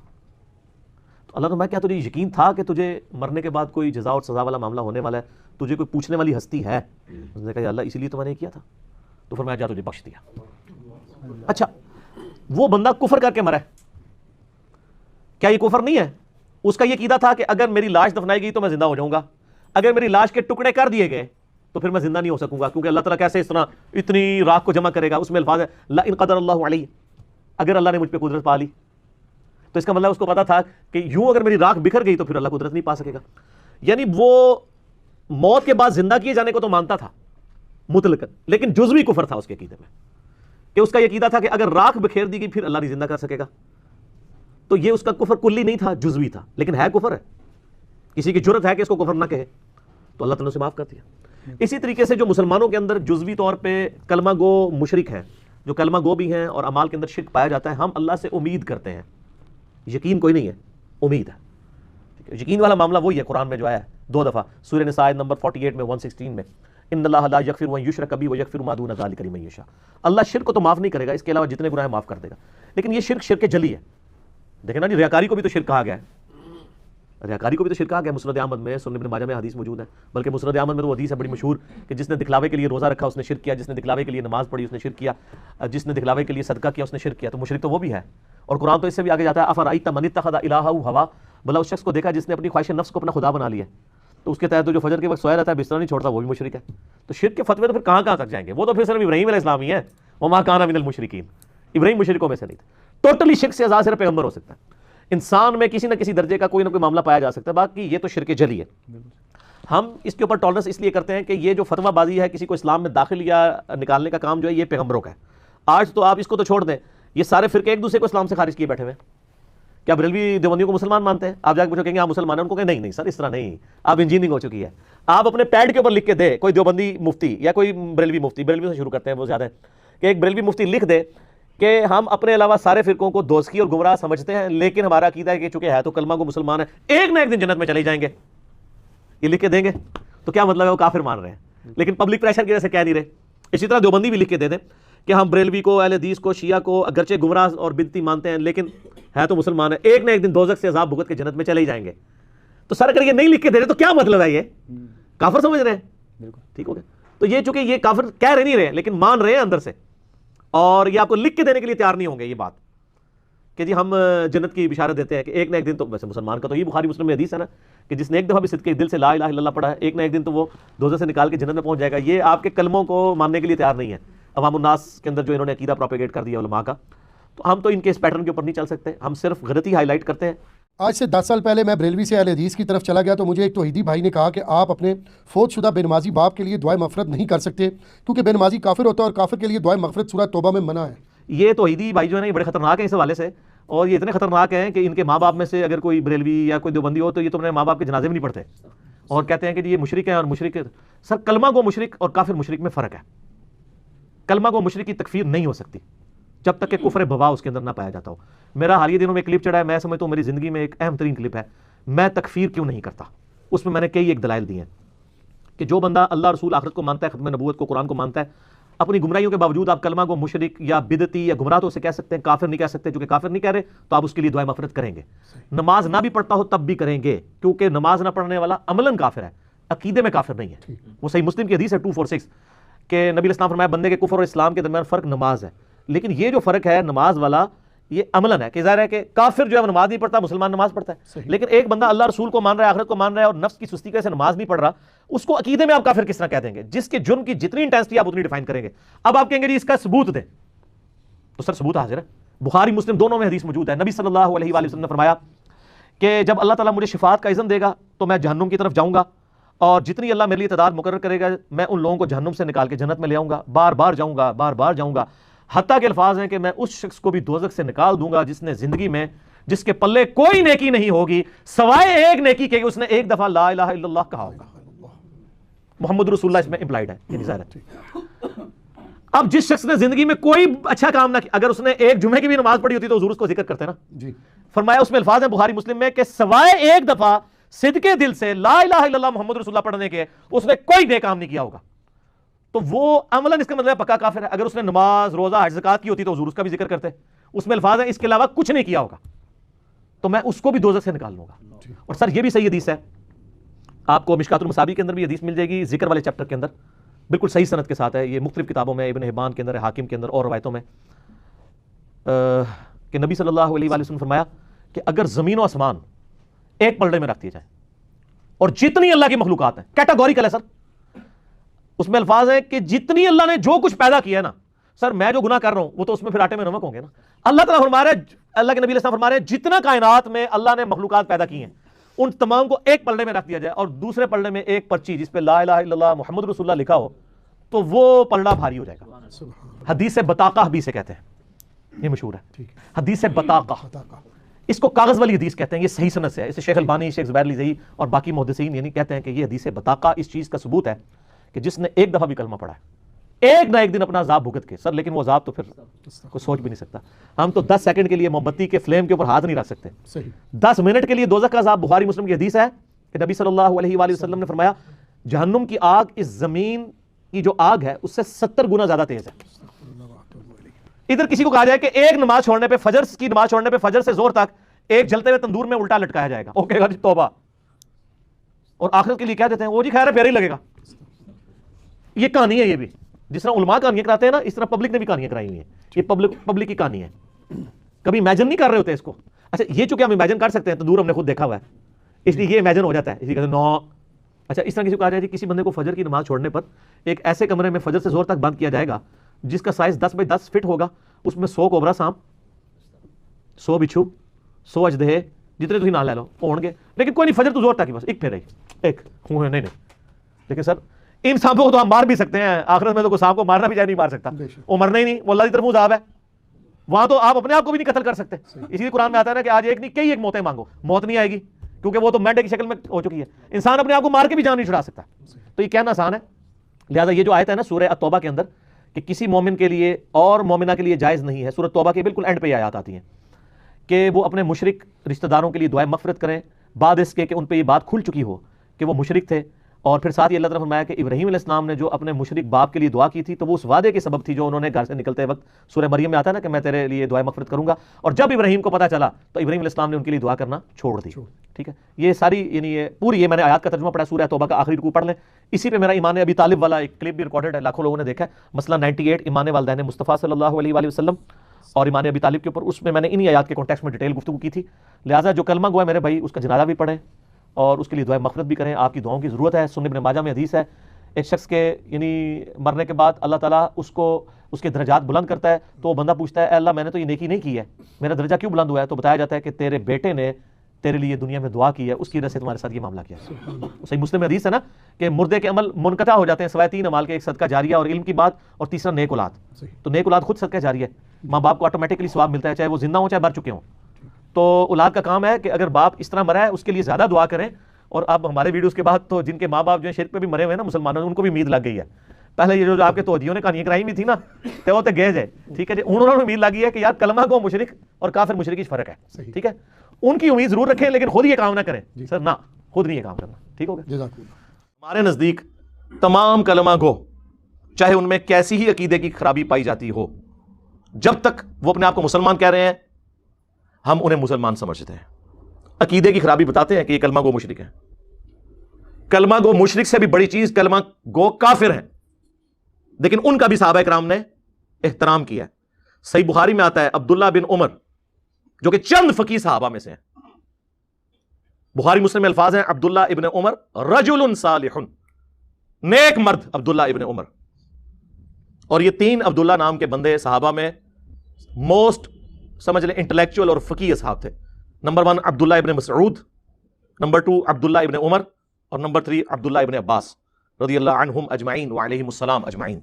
تو اللہ نے فرمایا کیا تجھے یقین تھا کہ تجھے مرنے کے بعد کوئی جزا اور سزا والا معاملہ ہونے والا ہے, تجھے کوئی پوچھنے والی ہستی ہے؟ اس نے کہا اللہ اسی لیے تو میں نے کیا تھا. تو فرمایا جا تجھے بخش دیا. اچھا وہ بندہ کفر کر کے مرا ہے, کیا یہ کفر نہیں ہے؟ اس کا یہ عقیدہ تھا کہ اگر میری لاش دفنائی گئی تو میں زندہ ہو جاؤں گا, اگر میری لاش کے ٹکڑے کر دیے گئے تو پھر میں زندہ نہیں ہو سکوں گا, کیونکہ اللہ تعالیٰ کیسے اس طرح اتنی راکھ کو جمع کرے گا. اس میں الفاظ ہے لئن قدر اللہ علیہ, اگر اللہ نے مجھ پہ قدرت پا لی. تو اس کا مطلب اس کو پتا تھا کہ یوں اگر میری راکھ بکھر گئی تو پھر اللہ قدرت نہیں پا سکے گا. یعنی وہ موت کے بعد زندہ کیے جانے کو تو مانتا تھا مطلق, لیکن جزوی کفر تھا اس کے عقیدے میں, کہ اس کا یہ عقیدہ تھا کہ اگر راکھ بکھیر دی گئی پھر اللہ نہیں زندہ کر سکے گا. تو یہ اس کا کفر کلی نہیں تھا, جزوی تھا, لیکن ہے کفر ہے. کسی کی جرت ہے کہ اس کو کفر نہ کہے تو اللہ تعالیٰ نے اسے معاف کر دیا۔ اسی طریقے سے جو مسلمانوں کے اندر جزوی طور پہ کلمہ گو مشرک ہیں، جو کلمہ گو بھی ہیں اور اعمال کے اندر شرک پایا جاتا ہے، ہم اللہ سے امید کرتے ہیں، یقین کوئی نہیں ہے، امید ہے۔ یقین والا معاملہ وہی ہے قرآن میں جو آیا ہے 2 دفعہ سورہ نساء آیت نمبر 48 میں 116 میں، ان اللہ لا یغفر ان یشرک بہ ویغفر ما دون ذلک لمن یشاء۔ اللہ شرک کو تو معاف نہیں کرے گا، اس کے علاوہ جتنے گناہ معاف کر دے گا، لیکن یہ شرک جلی ہے۔ دیکھیں نا جی، ریاکاری کو بھی تو شرک کہا گیا ہے، ریاکاری کو بھی تو شرک کہا گیا۔ مسند احمد میں، سنن ابن ماجہ میں حدیث موجود ہے، بلکہ مسند احمد میں تو حدیث ہے بڑی مشہور کہ جس نے دکھلاوے کے لیے روزہ رکھا اس نے شرک کیا، جس نے دکھلاوے کے لیے نماز پڑھی اس نے شرک کیا، جس نے دکھلاوے کے لیے صدقہ کیا اس نے شرک کیا، تو مشرک تو وہ بھی ہے۔ اور قرآن تو اس سے بھی آگے جاتا ہے، افرأیت من اتخذ الہہ ہوا، بھلا اس شخص کو دیکھا جس نے اپنی خواہش نفس کو اپنا خدا بنا لیا، تو اس کے تحت جو فجر کے وقت سویا رہتا ہے بستر نہیں چھوڑتا وہ بھی مشرک ہے۔ تو شرک کے فتوے تو پھر کہاں تک جائیں گے؟ وہ تو پھر صرف ابراہیم علیہ السلام ہی ہے، وما کان من المشرکین، ابراہیم مشرکوں میں سے نہیں تھے۔ ٹوٹلی شرک سے آزاد صرف پیغمبر ہو سکتا ہے، انسان میں کسی نہ کسی درجے کا کوئی نہ کوئی معاملہ پایا جا سکتا ہے، باقی یہ تو شرک جلی ہے۔ ہم اس کے اوپر ٹالرنس اس لیے کرتے ہیں کہ یہ جو فتویٰ بازی ہے، کسی کو اسلام میں داخل یا نکالنے کا کام جو ہے یہ پیغمبروں کا ہے۔ آج تو آپ اس کو تو چھوڑ دیں، یہ سارے فرقے ایک دوسرے کو اسلام سے خارج کیے بیٹھے ہوئے ہیں۔ کیا بریلوی دیوبندیوں کو مسلمان مانتے ہیں؟ آپ جا کے پوچھو، کہیں گے آپ مسلمان ہیں، ان کو کہیں نہیں سر اس طرح نہیں، آپ انجینئرنگ ہو چکی ہے۔ آپ اپنے پیڈ کے اوپر لکھ کے دے، کوئی دیوبندی مفتی یا کوئی بریلوی مفتی، بریلوی سے شروع کرتے ہیں وہ زیادہ ہے، کہ ایک بریلوی مفتی لکھ دے کہ ہم اپنے علاوہ سارے فرقوں کو دوزخی اور گمراہ سمجھتے ہیں، لیکن ہمارا عقیدہ ہے کہ چونکہ ہے تو کلمہ کو مسلمان ہے، ایک نہ ایک دن جنت میں چلے جائیں گے، یہ لکھ کے دیں گے تو کیا مطلب ہے؟ وہ کافر مان رہے ہیں، لیکن پبلک پریشر کی وجہ سے کہہ نہیں رہے۔ اسی طرح دیوبندی بھی لکھ کے دے دیں کہ ہم بریلوی کو، اہل حدیث کو، شیعہ کو اگرچہ گمراہ اور بدعتی مانتے ہیں لیکن ہے تو مسلمان ہے، ایک نہ ایک دن دوزخ سے عذاب بھگت کے جنت میں چلے ہی جائیں گے۔ تو سر اگر یہ نہیں لکھ کے دے رہے تو کیا مطلب ہے؟ یہ کافر سمجھ رہے ہیں، ٹھیک ہو گیا؟ تو یہ چونکہ یہ کافر کہہ رہے نہیں رہے لیکن مان رہے ہیں اندر سے، اور یہ آپ کو لکھ کے دینے کے لیے تیار نہیں ہوں گے یہ بات کہ جی ہم جنت کی بشارت دیتے ہیں کہ ایک نہ ایک دن تو، ویسے مسلمان کا تو یہ بخاری مسلم میں حدیث ہے نا کہ جس نے ایک دفعہ بھی صدقے دل سے لا الہ الا اللہ پڑھا ہے، ایک نہ ایک دن تو وہ دوزخ سے نکال کے جنت میں پہنچ جائے گا۔ یہ آپ کے کلموں کو ماننے کے لیے تیار نہیں ہے عوام الناس کے اندر جو انہوں نے عقیدہ پروپیگیٹ کر دیا علماء کا، تو ہم تو ان کے اس پیٹرن کے اوپر نہیں چل سکتے، ہم صرف غلطی ہائی لائٹ کرتے ہیں۔ آج سے 10 سال پہلے میں بریلوی سے اہل حدیث کی طرف چلا گیا تو مجھے ایک توحیدی بھائی نے کہا کہ آپ اپنے فوت شدہ بے نمازی باپ کے لیے دعائے مغفرت نہیں کر سکتے کیونکہ بے نمازی کافر ہوتا ہے اور کافر کے لیے دعائے مغفرت سورہ توبہ میں منع ہے۔ یہ توحیدی بھائی جو ہے نا یہ بڑے خطرناک ہیں اس حوالے سے، اور یہ اتنے خطرناک ہیں کہ ان کے ماں باپ میں سے اگر کوئی بریلوی یا کوئی دیوبندی ہو تو یہ تو اپنے ماں باپ کے جنازے میں نہیں پڑھتے اور کہتے ہیں کہ جی یہ مشرک ہیں اور مشرک۔ سر کلمہ گو مشرک اور کافر مشرک میں فرق ہے۔ کلمہ گو مشرک کی تکفیر نہیں ہو سکتی جب تک کہ کفر بوا اس کے اندر نہ پایا جاتا ہو۔ میرا حالیہ دنوں میں ایک کلپ چڑھا ہے، میں سمجھتا ہوں میری زندگی میں ایک اہم ترین کلپ ہے، میں تکفیر کیوں نہیں کرتا۔ اس میں نے کئی ایک دلائل دی ہیں کہ جو بندہ اللہ رسول آخرت کو مانتا ہے، ختم نبوت کو، قرآن کو مانتا ہے، اپنی گمراہیوں کے باوجود آپ کلمہ کو مشرک یا بدعتی یا گمراہ تو اسے کہہ سکتے ہیں، کافر نہیں کہہ سکتے، چونکہ کافر نہیں کہہ رہے تو آپ اس کے لیے دعائے مغفرت کریں گے۔ نماز نہ بھی پڑھتا ہو تب بھی کریں گے، کیونکہ نماز نہ پڑھنے والا عملاً کافر ہے، عقیدے میں کافر نہیں ہے۔ وہ صحیح مسلم کی حدیث ہے 246 کہ نبی اسلام فرمایا بندے کے کفر اور اسلام کے درمیان فرق نماز ہے، لیکن یہ جو فرق ہے نماز والا یہ عملاً ہے کہ ظاہر ہے کہ کافر جو ہے نماز نہیں پڑھتا، مسلمان نماز پڑھتا ہے، لیکن ایک بندہ اللہ رسول کو مان رہا ہے، آخرت کو مان رہا ہے اور نفس کی سستی کی وجہ سے نماز نہیں پڑھ رہا، اس کو عقیدے میں آپ کافر کس طرح کہہ دیں گے؟ جس کے جرم کی جتنی انٹینسٹی آپ اتنی ڈیفائن کریں گے۔ اب آپ کہیں گے جی اس کا ثبوت دیں، تو سر ثبوت حاضر ہے، بخاری مسلم دونوں میں حدیث موجود ہے۔ نبی صلی اللہ علیہ وآلہ وسلم نے فرمایا کہ جب اللہ تعالیٰ مجھے شفاعت کا اذن دے گا تو میں جہنم کی طرف جاؤں گا، اور جتنی اللہ میرے لیے تعداد مقرر کرے گا میں ان لوگوں کو جہنم سے نکال کے جنت میں لے آؤں گا، بار بار جاؤں گا، بار بار جاؤں گا، حتیٰ کہ الفاظ ہیں کہ میں اس شخص کو بھی دوزخ سے نکال دوں گا جس نے زندگی میں، جس کے پلے کوئی نیکی نہیں ہوگی سوائے ایک نیکی کے، اس نے ایک دفعہ لا الہ الا اللہ کہا ہوگا۔ محمد رسول اللہ اس میں امپلائڈ ہے، یعنی ظاہر ہے۔ اب جس شخص نے زندگی میں کوئی اچھا کام نہ کیا، اگر اس نے ایک جمعے کی بھی نماز پڑھی ہوتی تو حضور اس کو ذکر کرتے نا جی، فرمایا اس میں الفاظ ہیں بخاری مسلم میں کہ سوائے ایک دفعہ صدقے دل سے لا الہ الا اللہ محمد رسول اللہ پڑھنے کے اس نے کوئی نیک کام نہیں کیا ہوگا، تو وہ عملاً اس کا مطلب پکا کافر ہے۔ اگر اس نے نماز، روزہ، حج، زکات کی ہوتی تو حضور اس کا بھی ذکر کرتے، اس میں الفاظ ہیں اس کے علاوہ کچھ نہیں کیا ہوگا تو میں اس کو بھی دوزخ سے نکال لوں گا۔ اور سر یہ بھی صحیح حدیث ہے، آپ کو مشکات المصابیح کے اندر بھی حدیث مل جائے گی، ذکر والے چیپٹر کے اندر بالکل صحیح سند کے ساتھ ہے، یہ مختلف کتابوں میں، ابن حبان کے اندر، حاکم کے اندر اور روایتوں میں، کہ نبی صلی اللہ علیہ وآلہ وسلم فرمایا کہ اگر زمین و آسمان ایک پلڑے میں رکھ دیے جائیں اور جتنی اللہ کی مخلوقات ہیں، کیٹاگوریکل ہے سر، اس میں الفاظ ہے کہ جتنی اللہ نے جو کچھ پیدا کیا ہے نا، سر میں جو گناہ کر رہا ہوں وہ تو اس میں پھر آٹے میں نمک ہوں گے نا۔ اللہ تعالیٰ فرما رہا ہے، اللہ کے نبی علیہ السلام فرما رہے ہیں جتنا کائنات میں اللہ نے مخلوقات پیدا کی ہیں ان تمام کو ایک پلڑے میں رکھ دیا جائے اور دوسرے پلڑے میں ایک پرچی جس پہ لا الہ الا اللہ محمد رسول اللہ لکھا ہو تو وہ پلڑا بھاری ہو جائے گا۔ حدیث بطاقہ بھی سے کہتے ہیں، یہ مشہور ہے، حدیث بطاقہ، اس کو کاغذ والی حدیث کہتے ہیں، یہ صحیح سند سے ہے، اسے شیخ البانی، شیخ زبیر علی اور باقی محدثین یعنی کہتے ہیں کہ یہ حدیث بطاقہ اس چیز کا ثبوت ہے کہ جس نے ایک دفعہ بھی کلمہ پڑھا ہے ایک نہ ایک دن اپنا عذاب بھگت کے، سر لیکن وہ عذاب تو پھر کوئی سوچ بھی نہیں سکتا. ہم تو 10 سیکنڈ کے لیے موم بتی کے فلیم کے اوپر ہاتھ نہیں رکھ سکتے. 10 منٹ کے لیے دوزخ کا عذاب. بخاری مسلم کی حدیث ہے کہ نبی صلی اللہ علیہ وآلہ وسلم نے فرمایا جہنم کی آگ اس زمین کی جو آگ ہے اس سے 70 گنا زیادہ تیز ہے. ادھر کسی کو کہا جائے کہ ایک نماز چھوڑنے پہ، فجر کی نماز چھوڑنے پہ فجر سے زور تک ایک جلتے ہوئے تندور میں الٹا لٹکایا جائے گا، وہ کہے گا جی توبہ، اور آخرت کے لیے کہہ دیتے ہیں وہ جی خیر ہے پیارا ہی لگے گا. یہ کہانی ہے، یہ بھی جس طرح علماء کہانیاں کراتے ہیں نا اس طرح پبلک نے بھی کہانیاں کرائی ہوئی ہیں. یہ پبلک کی کہانی ہے، کبھی امیجن نہیں کر رہے ہوتے اس کو. اچھا یہ چونکہ ہم امیجن کر سکتے ہیں تندور ہم نے خود دیکھا ہوا ہے اس لیے یہ امیجن ہو جاتا ہے، اس لیے کہتے ہیں نو. اچھا اس طرح کسی کو کہا جائے کہ کسی بندے کو فجر کی نماز چھوڑنے پر ایک ایسے کمرے میں فجر سے زور تک بند کیا جائے گا جس کا سائز 10 بائی 10 فٹ ہوگا، اس میں 100 کوبرا سانپ، 100 بچھو، 100 اژدہے جتنے تھی نام لے لو ہون گے، لیکن کوئی نہیں فجر تو زور تک ہی بس ایک پھر ایک نہیں. لیکن سر ان سانپوں کو تو ہم مار بھی سکتے ہیں، آخرت میں تو کوئی سانپ کو مارنا بھی چاہے نہیں مار سکتا، وہ مرنا ہی نہیں، وہ اللہ کی طرف عذاب ہے. وہاں تو آپ اپنے آپ کو بھی نہیں قتل کر سکتے. اسی لیے قرآن میں آتا ہے نا کہ آج ایک نہیں کئی ایک موتیں مانگو، موت نہیں آئے گی کیونکہ وہ تو مینڈے کی شکل میں ہو چکی ہے. انسان اپنے آپ کو مار کے بھی جان نہیں چھڑا سکتا، تو یہ کہنا آسان ہے. لہٰذا یہ جو آیت ہے نا سورہ التوبہ کے اندر کہ کسی مومن کے لیے اور مومنہ کے لیے جائز نہیں ہے، سورہ توبہ کے بالکل اینڈ پہ یہ آیات آتی ہیں کہ وہ اپنے مشرک رشتہ داروں کے لیے دعائیں مغفرت کریں بعد اس کے کہ ان پہ یہ بات کھل چکی ہو کہ وہ مشرک تھے. اور پھر ساتھ ہی اللہ تعالیٰ نے فرمایا کہ ابراہیم علیہ السلام نے جو اپنے مشرک باپ کے لیے دعا کی تھی تو وہ اس وعدے کے سبب تھی جو انہوں نے گھر سے نکلتے وقت سورہ مریم میں آتا ہے نا کہ میں تیرے لیے دعائیں مغفرت کروں گا. اور جب ابراہیم کو پتہ چلا تو ابراہیم علیہ السلام نے ان کے لیے دعا کرنا چھوڑ دی. ٹھیک ہے، یہ ساری یعنی یہ پوری یہ میں نے آیات کا ترجمہ پڑھا، سورہ توبہ کا آخری رکوع پڑھ لیں. اسی پہ میرا ایمان ابی طالب والا ایک کلپ بھی ریکارڈڈ ہے، لاکھوں لوگوں نے دیکھا ہے. مسئلہ 98 ایمان والدین مصطفیٰ صلی اللہ علیہ وآلہ وسلم اور ایمان ابی طالب کے اوپر، اس میں نے انہی آیات کے کانٹیکسٹ میں ڈیٹیل گفتگو کی تھی. لہٰذا جو کلمہ گو ہے میرے بھائی اس کا جنازہ بھی پڑھیں اور اس کے لیے دعائیں مغفرت بھی کریں، آپ کی دعاؤں کی ضرورت ہے. سنن ابن ماجہ میں حدیث ہے ایک شخص کے یعنی مرنے کے بعد اللہ تعالیٰ اس کو اس کے درجات بلند کرتا ہے، تو وہ بندہ پوچھتا ہے اے اللہ میں نے تو یہ نیکی نہیں کی ہے، میرا درجہ کیوں بلند ہوا ہے؟ تو بتایا جاتا ہے کہ تیرے بیٹے نے تیرے لیے دنیا میں دعا کی ہے، اس کی وجہ سے تمہارے ساتھ یہ معاملہ کیا ہے. صحیح مسلم میں حدیث ہے نا کہ مردے کے عمل منقطع ہو جاتے ہیں سوائے 3 اعمال کے، ایک صدقہ جاریہ اور علم کی بات، اور تیسرا نیک اولاد. تو نیک اولاد خود صدقہ جاریہ ہے، ماں باپ کو آٹومیٹکلی ثواب ملتا ہے چاہے وہ زندہ ہوں چاہے مر چکے ہوں. تو اولاد کا کام ہے کہ اگر باپ اس طرح مرا ہے اس کے لیے زیادہ دعا کریں. اور اب ہمارے ویڈیوز کے بعد تو جن کے ماں باپ جو ہیں شرک پہ بھی مرے ہوئے ہیں نا مسلمانوں ان کو بھی امید لگ گئی ہے. پہلے یہ جو آپ کے توجیوں نے کہانیاں کرائی ہوئی تھی نا تو وہ تو گیز ہے، ٹھیک ہے جی، انہوں نے امید لگی ہے کہ یار کلمہ کو مشرک اور کافر مشرک کی فرق ہے، ٹھیک ہے. ان کی امید ضرور رکھیں لیکن خود یہ کام نہ کریں سر، نہ خود نہیں یہ کام کرنا، ٹھیک ہو گیا. ہمارے نزدیک تمام کلمہ گو چاہے ان میں کیسی ہی عقیدے کی خرابی پائی جاتی ہو، جب تک وہ اپنے آپ کو مسلمان کہہ رہے ہیں ہم انہیں مسلمان سمجھتے ہیں. عقیدے کی خرابی بتاتے ہیں کہ یہ کلمہ گو مشرک ہیں. کلمہ گو مشرک سے بھی بڑی چیز کلمہ گو کافر ہیں، لیکن ان کا بھی صحابہ کرام نے احترام کیا ہے. صحیح بخاری میں آتا ہے عبداللہ بن عمر جو کہ چند فقیہ صحابہ میں سے ہیں، بخاری مسلم میں الفاظ ہیں عبداللہ ابن عمر رجل صالح، نیک مرد عبداللہ ابن عمر. اور یہ 3 عبداللہ نام کے بندے صحابہ میں موسٹ سمجھ لیں انٹلیکچوئل اور فقیہ اصحاب تھے. نمبر 1 عبداللہ ابن مسعود، نمبر 2 عبداللہ ابن عمر، اور نمبر 3 عبداللہ ابن عباس رضی اللہ عنہم اجمعین وعلیہم السلام اجمعین.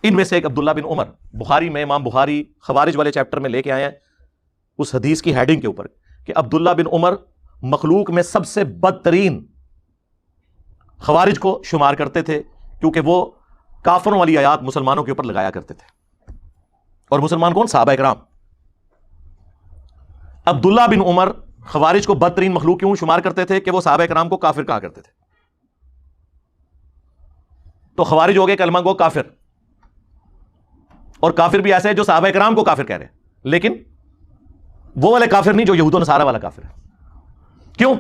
ان میں سے ایک عبداللہ بن عمر بخاری میں امام بخاری خوارج والے چیپٹر میں لے کے آئے ہیں اس حدیث کی ہیڈنگ کے اوپر کہ عبداللہ بن عمر مخلوق میں سب سے بدترین خوارج کو شمار کرتے تھے کیونکہ وہ کافروں والی آیات مسلمانوں کے اوپر لگایا کرتے تھے. اور مسلمان کون؟ صحابہ کرام. عبداللہ بن عمر خوارج کو بدترین مخلوق کیوں شمار کرتے تھے کہ وہ صحابہ کرام کو کافر کہا کرتے تھے. تو خوارج ہو گئے کلمہ گو کافر، اور کافر بھی ایسے ہے جو صحابہ کرام کو کافر کہہ رہے ہیں لیکن وہ والے کافر نہیں جو یہود و نصارہ والا کافر ہے. کیوں؟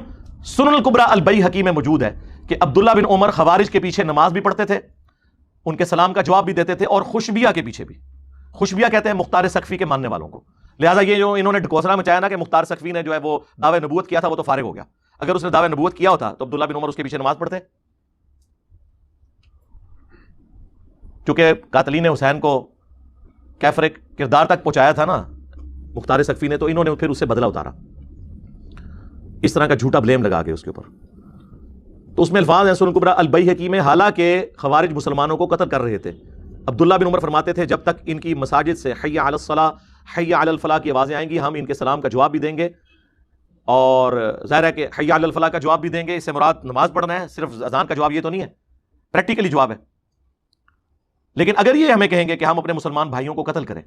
سنن الکبریٰ البیہقی میں موجود ہے کہ عبداللہ بن عمر خوارج کے پیچھے نماز بھی پڑھتے تھے، ان کے سلام کا جواب بھی دیتے تھے، اور خوشبیہ کے پیچھے بھی. خوشبیہ کہتے ہیں مختار سقفی کے ماننے والوں کو. لہٰذا یہ جو انہوں نے ڈھکوسلا مچایا نا کہ مختار سقفی نے جو ہے وہ دعوی نبوت کیا تھا وہ تو فارغ ہو گیا. اگر اس نے دعوی نبوت کیا ہوتا تو عبداللہ بن عمر اس کے پیچھے نماز پڑھتے. چونکہ قاتلین حسین کو کیفر کردار تک پہنچایا تھا نا مختار سقفی نے، تو انہوں نے پھر اس سے بدلہ اتارا اس طرح کا جھوٹا بلیم لگا کے اس کے اوپر. تو اس میں الفاظ ہیں سنن الکبریٰ البیہقی میں، حالانکہ خوارج مسلمانوں کو قتل کر رہے تھے. عبداللہ بن عمر فرماتے تھے جب تک ان کی مساجد سے حی علی الصلاۃ حی علی الفلاح کی آوازیں آئیں گی، ہم ان کے سلام کا جواب بھی دیں گے، اور ظاہر ہے کہ حی علی الفلاح کا جواب بھی دیں گے، اس سے مراد نماز پڑھنا ہے، صرف اذان کا جواب یہ تو نہیں ہے، پریکٹیکلی جواب ہے۔ لیکن اگر یہ ہمیں کہیں گے کہ ہم اپنے مسلمان بھائیوں کو قتل کریں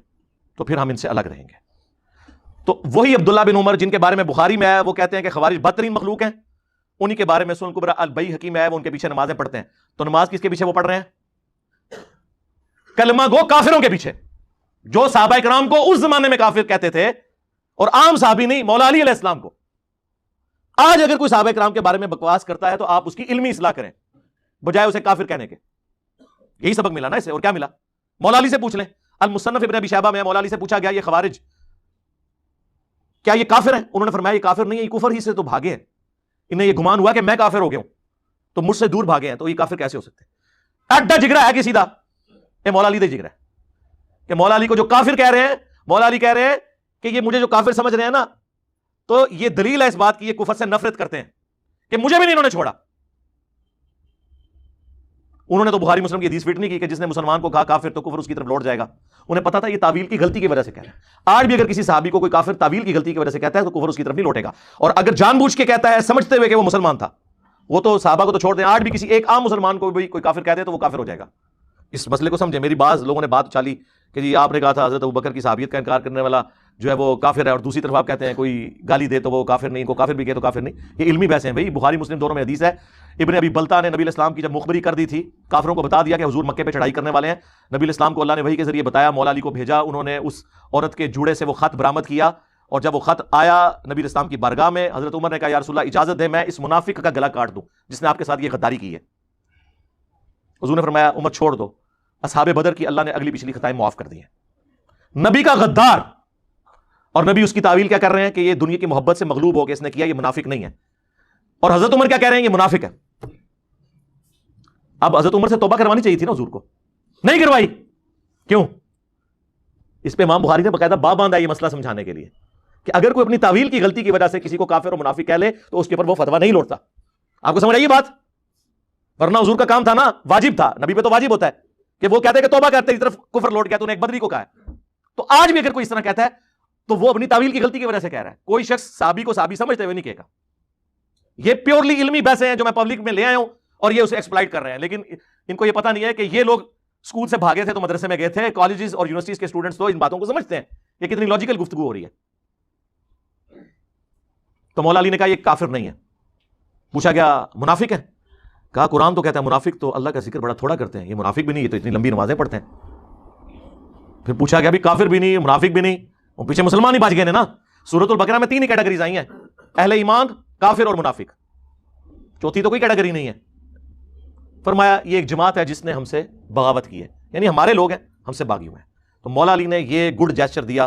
تو پھر ہم ان سے الگ رہیں گے۔ تو وہی عبداللہ بن عمر جن کے بارے میں بخاری میں آیا، وہ کہتے ہیں کہ خوارج بدترین مخلوق ہیں، انہی کے بارے میں سنن کبری البیہقی میں آیا، وہ ان کے پیچھے نمازیں پڑھتے ہیں۔ تو نماز کس کے پیچھے وہ پڑھ رہے ہیں؟ کلمہ گو کافروں کے پیچھے، جو صحابہ کرام کو اس زمانے میں کافر کہتے تھے، اور عام صحابی نہیں، مولا علی علیہ السلام کو۔ آج اگر کوئی صحابہ کرام کے بارے میں بکواس کرتا ہے تو آپ اس کی علمی اصلاح کریں بجائے اسے کافر کہنے کے۔ یہی سبق ملا نا اسے، اور کیا ملا؟ مولا علی سے پوچھ لیں، المصنف ابن ابی شیبہ میں مولا علی سے پوچھا گیا یہ خوارج کیا یہ کافر ہیں؟ انہوں نے فرمایا یہ کافر نہیں ہے، یہ کفر ہی سے تو بھاگے ہیں، انہیں یہ گمان ہوا کہ میں کافر ہو گیا ہوں تو مجھ سے دور بھاگے ہیں، تو یہ کافر کیسے ہو سکتے ہیں؟ اڈا جگرا ہے کہ سیدھا یہ مولا علی دے جگرا ہے کہ مولا علی کو جو کافر کہہ رہے ہیں، مولا علی کہہ رہے ہیں کہ یہ مجھے جو کافر سمجھ رہے ہیں نا، تو یہ دلیل ہے اس بات کی یہ کفر سے نفرت کرتے ہیں کہ مجھے بھی نہیں انہوں نے چھوڑا۔ انہوں نے تو بخاری مسلم کی حدیث فٹ نہیں کی کہ جس نے مسلمان کو کہا کافر تو کفر اس کی طرف لوٹ جائے گا، انہیں پتا تھا یہ تعویل کی غلطی کی وجہ سے کہہ رہا ہے۔ آج بھی اگر کسی صحابی کو کوئی کافر تعویل کی غلطی کی وجہ سے کہتا ہے تو کفر اس کی طرف نہیں لوٹے گا، اور اگر جان بوجھ کے کہتا ہے سمجھتے ہوئے کہ وہ مسلمان تھا، وہ تو صحابہ کو تو چھوڑ دیں، آج بھی کسی ایک عام مسلمان کو بھی کوئی کافر کہہ دے تو وہ کافر ہو جائے گا۔ اس مسئلے کو سمجھیں۔ میری بعض لوگوں نے بات چالی کہ جی آپ نے کہا تھا حضرت ابوبکر کی صحابیت کا انکار کرنے والا جو ہے وہ کافر ہے، اور دوسری طرف آپ کہتے ہیں کوئی گالی دے تو وہ کافر نہیں، کو کافر بھی کہے تو کافر نہیں۔ یہ علمی بحثیں ہیں بھائی، بخاری مسلم دونوں میں حدیث ہے۔ ابن ابی بلتا نے نبی علیہ السلام کی جب مخبری کر دی تھی، کافروں کو بتا دیا کہ حضور مکے پہ چڑھائی کرنے والے ہیں، نبی علیہ السلام کو اللہ نے وحی کے ذریعے بتایا، مولا علی کو بھیجا، انہوں نے اس عورت کے جوڑے سے وہ خط برآمد کیا، اور جب وہ خط آیا نبی علیہ السلام کی بارگاہ میں، حضرت عمر نے کہا یا رسول اللہ اجازت دے میں اس منافق کا گلا کاٹ دوں جس نے آپ کے ساتھ یہ غداری کی ہے۔ حضور نے فرمایا عمر چھوڑ دو، اصحاب بدر کی اللہ نے اگلی پچھلی خطائیں معاف کر دی ہیں۔ نبی کا غدار، اور نبی اس کی تعویل کیا کر رہے ہیں کہ یہ دنیا کی محبت سے مغلوب ہو کے اس نے کیا، یہ منافق نہیں ہے، اور حضرت عمر کیا کہہ رہے ہیں یہ منافق ہے۔ اب حضرت عمر سے توبہ کروانی چاہیے تھی نا حضور کو، نہیں کروائی، کیوں؟ اس پہ امام بخاری نے باقاعدہ باب باندھا یہ مسئلہ سمجھانے کے لیے کہ اگر کوئی اپنی تعویل کی غلطی کی وجہ سے کسی کو کافر اور منافق کہہ لے تو اس کے اوپر وہ فتویٰ نہیں لوٹتا۔ آپ کو سمجھ آئی بات؟ ورنہ حضور کا کام تھا نا، واجب تھا، نبی پہ تو واجب ہوتا ہے کہ وہ کہتے ہیں کہ توبہ کرتے اس طرف کفر لوٹ گیا، تو نے ایک بدری کو کہا ہے۔ تو آج بھی اگر کوئی اس طرح کہتا ہے تو وہ اپنی تعویل کی غلطی کی وجہ سے کہہ رہا ہے، کوئی شخص صحابی کو صحابی سمجھتے ہوئے نہیں کہے گا۔ یہ پیورلی علمی بحثیں ہیں جو میں پبلک میں لے آیا ہوں، اور یہ اسے ایکسپلائٹ کر رہے ہیں، لیکن ان کو یہ پتہ نہیں ہے کہ یہ لوگ اسکول سے بھاگے تھے تو مدرسے میں گئے تھے، کالجز اور یونیورسٹیز کے اسٹوڈنٹس تو ان باتوں کو سمجھتے ہیں، یہ کتنی لاجیکل گفتگو ہو رہی ہے۔ تو مولا علی نے کہا یہ کافر نہیں ہے۔ پوچھا گیا منافق ہے؟ کہا قرآن تو کہتا ہے منافق تو اللہ کا ذکر بڑا تھوڑا کرتے ہیں، یہ منافق بھی نہیں، یہ تو اتنی لمبی نمازیں پڑھتے ہیں۔ پھر پوچھا گیا بھی کافر بھی نہیں، منافق بھی نہیں، وہ پیچھے مسلمان ہی بچ گئے نا۔ سورۃ البقرہ میں 3 ہی کیٹیگریز آئی ہیں، اہل ایمان، کافر اور منافق، چوتھی تو کوئی کیٹیگری نہیں ہے۔ فرمایا یہ ایک جماعت ہے جس نے ہم سے بغاوت کی ہے، یعنی ہمارے لوگ ہیں، ہم سے باغی ہوئے ہیں۔ تو مولا علی نے یہ گڈ جیسچر دیا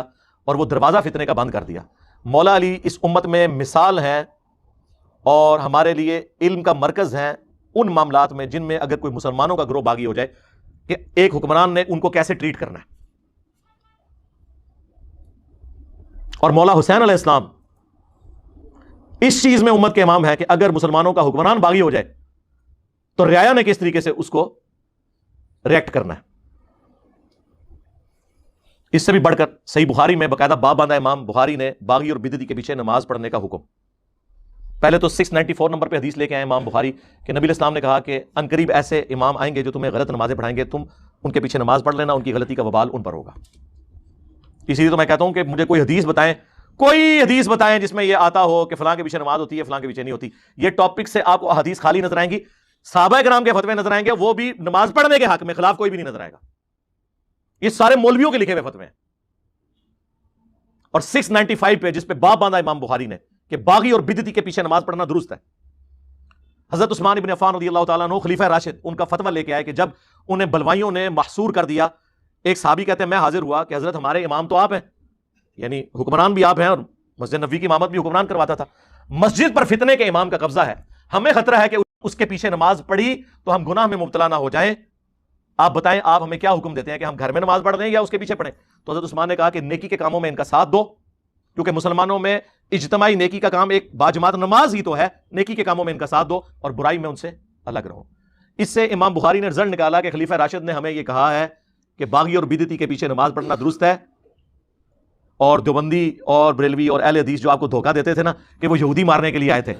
اور وہ دروازہ فتنے کا بند کر دیا۔ مولا علی اس امت میں مثال ہیں اور ہمارے لیے علم کا مرکز ہیں ان معاملات میں جن میں اگر کوئی مسلمانوں کا گروہ باغی ہو جائے کہ ایک حکمران نے ان کو کیسے ٹریٹ کرنا ہے۔ اور مولا حسین علیہ السلام اس چیز میں امت کے امام ہے کہ اگر مسلمانوں کا حکمران باغی ہو جائے تو رعایا نے کس طریقے سے اس کو ریئیکٹ کرنا ہے۔ اس سے بھی بڑھ کر صحیح بخاری میں باقاعدہ باب باندھا امام بخاری نے باغی اور بدعتی کے پیچھے نماز پڑھنے کا حکم۔ پہلے تو 694 نمبر پہ حدیث لے کے آئے امام بخاری کہ نبی علیہ السلام نے کہا کہ عنقریب ایسے امام آئیں گے جو تمہیں غلط نمازیں پڑھائیں گے، تم ان کے پیچھے نماز پڑھ لینا، ان کی غلطی کا وبال ان پر ہوگا۔ اسی لیے تو میں کہتا ہوں کہ مجھے کوئی حدیث بتائیں، کوئی حدیث بتائیں جس میں یہ آتا ہو کہ فلاں کے پیچھے نماز ہوتی ہے، فلاں کے پیچھے نہیں ہوتی۔ یہ ٹاپک سے آپ کو حدیث خالی نظر آئیں گی، صحابہ کرام کے فتوے نظر آئیں گے، وہ بھی نماز پڑھنے کے حق میں خلاف کوئی بھی نہیں نظر آئے گا۔ یہ سارے مولویوں کے لکھے ہوئے فتوے ہیں۔ اور 695 پہ جس پہ باب باندھا امام بخاری نے کہ باغی اور بدعتی کے پیچھے نماز پڑھنا درست ہے، حضرت عثمان ابن عفان رضی اللہ تعالیٰ عنہ خلیفہ راشد ان کا فتویٰ لے کے آئے کہ جب انہیں بلوائیوں نے محصور کر دیا، ایک صحابی کہتے ہیں میں حاضر ہوا کہ حضرت ہمارے امام تو آپ ہیں، یعنی حکمران بھی آپ ہیں، اور مسجد نبوی کی امامت بھی حکمران کرواتا تھا، مسجد پر فتنے کے امام کا قبضہ ہے، ہمیں خطرہ ہے کہ اس کے پیچھے نماز پڑھی تو ہم گناہ میں مبتلا نہ ہو جائیں، آپ بتائیں آپ ہمیں کیا حکم دیتے ہیں کہ ہم گھر میں نماز پڑھ دیں یا اس کے پیچھے پڑھیں؟ تو حضرت عثمان نے کہا کہ نیکی کے کاموں میں ان کا ساتھ دو، کیونکہ مسلمانوں میں اجتماعی نیکی کا کام ایک باجماعت نماز ہی تو ہے، نیکی کے کاموں میں ان کا ساتھ دو اور برائی میں ان سے الگ رہو۔ اس سے امام بخاری نے رزلٹ نکالا کہ خلیفہ راشد نے ہمیں یہ کہا ہے کہ باغی اور بدعتی کے پیچھے نماز پڑھنا درست ہے، اور دیوبندی اور بریلوی اور اہل حدیث جو آپ کو دھوکہ دیتے تھے نا کہ وہ یہودی مارنے کے لیے آئے تھے،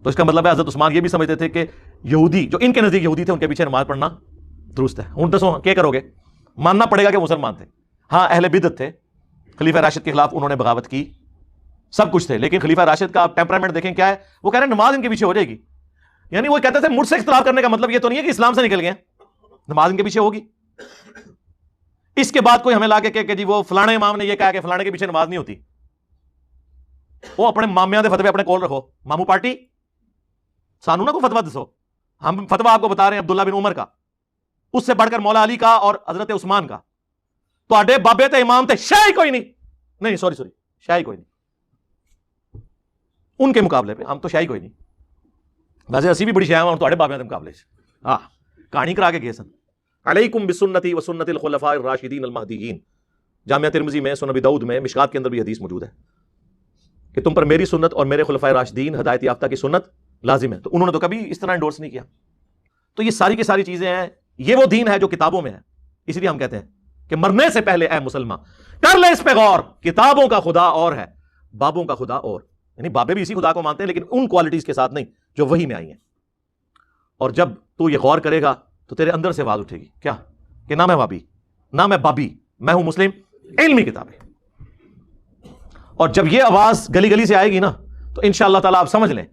تو اس کا مطلب ہے حضرت عثمان یہ بھی سمجھتے تھے کہ یہودی جو ان کے نزدیک یہودی تھے ان کے پیچھے نماز پڑھنا درست ہے. ہوں دسو کیا کرو گے؟ ماننا پڑے گا کہ مسلمان تھے. ہاں اہل بدعت تھے، خلیفہ راشد کے خلاف انہوں نے بغاوت کی، سب کچھ تھے، لیکن خلیفہ راشد کا آپ ٹیمپرامنٹ دیکھیں کیا ہے، وہ کہہ رہے ہیں نماز ان کے پیچھے ہو جائے گی. یعنی وہ کہتے تھے مجھ سے اختلاف کرنے کا مطلب یہ تو نہیں ہے کہ اسلام سے نکل گئے، نماز ان کے پیچھے ہوگی. اس کے بعد کوئی ہمیں لا کے کہ جی وہ فلانے امام نے یہ کہا کہ فلانے کے پیچھے نماز نہیں ہوتی. وہ اپنے مامیاں دے فتوے اپنے کول رکھو، مامو پارٹی سانو نہ کو فتوا دسو. ہم فتوا آپ کو بتا رہے ہیں عبداللہ بن عمر کا، اس سے بڑھ کر مولا علی کا اور حضرت عثمان کا. تو بابے تے امام تے شاہی کوئی نہیں سوری شاہی کوئی نہیں ان کے مقابلے پہ. ہم تو شاہی کوئی نہیں، ویسے اسی بھی بڑی شاہ ہوں بابے کے مقابلے ہاں کہانی کرا کے گئے سن. علیکم بسنتی و سنت الخلفاء الراشدین المہدیین. جامعہ ترمذی میں، سنن ابی داؤد میں، مشکات کے اندر بھی حدیث موجود ہے کہ تم پر میری سنت اور میرے خلفائے راشدین ہدایت یافتہ کی سنت لازم ہے. تو انہوں نے تو کبھی اس طرح انڈورس نہیں کیا. تو یہ ساری کی ساری چیزیں ہیں، یہ وہ دین ہے جو کتابوں میں ہے. اس لیے ہم کہتے ہیں کہ مرنے سے پہلے اے مسلمان کر لے اس پہ غور، کتابوں کا خدا اور ہے، بابوں کا خدا اور. یعنی بابے بھی اسی خدا کو مانتے ہیں لیکن ان کوالٹیز کے ساتھ نہیں جو وحی میں آئی ہیں. اور جب تو یہ غور کرے گا تو تیرے اندر سے آواز اٹھے گی کیا کہ نہ میں بابی نہ میں بابی، میں ہوں مسلم، علمی کتابیں. اور جب یہ آواز گلی گلی سے آئے گی نا تو انشاءاللہ تعالیٰ آپ سمجھ لیں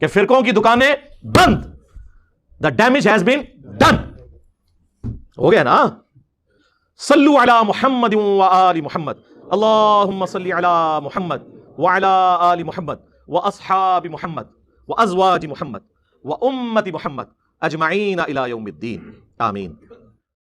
کہ فرقوں کی دکانیں بند. The damage has been done. ہو گیا نا. صلو علی محمد و آل محمد، اللہم صلی علی محمد وعلی آل محمد واصحاب محمد وازواج محمد وامت محمد اجمعین الی یوم الدین. آمین.